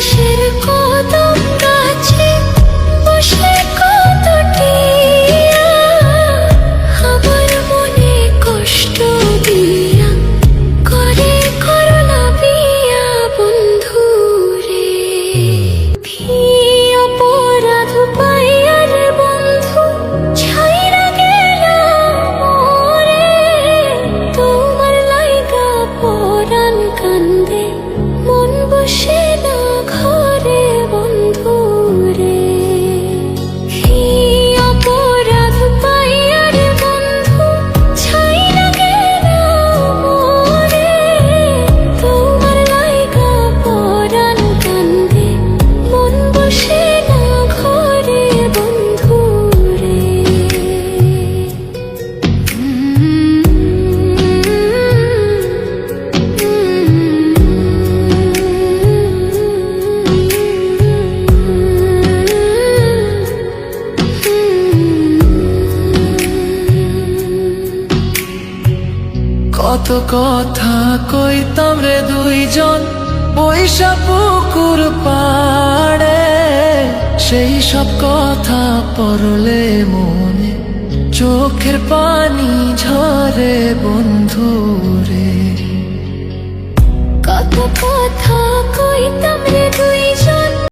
পাশের কদম গাছে বসে কতটিয়া আমার মনে কষ্ট দিয়া করে করলা বিয়া বন্ধু রে। কি অপরাধ পাইয়া রে বন্ধু ছাইরা গেলা মোরে, তোমার লাইগা পরাণ কান্দে মন বসে না ঘরে বন্ধু রে। কি অপরাধ পাইয়া রে বন্ধু ছাইরা গেলা মোরে, তোমার লাইগা পরাণ কান্দে মন বসে না ঘরে বন্ধু রে। কত কথা কইতাম রে দুইজন পয়সা পুকুর পাড়ে, সেই সব কথা পড়লে মনে চোখের পানি ঝরে বন্ধু রে। কত কথা কইতা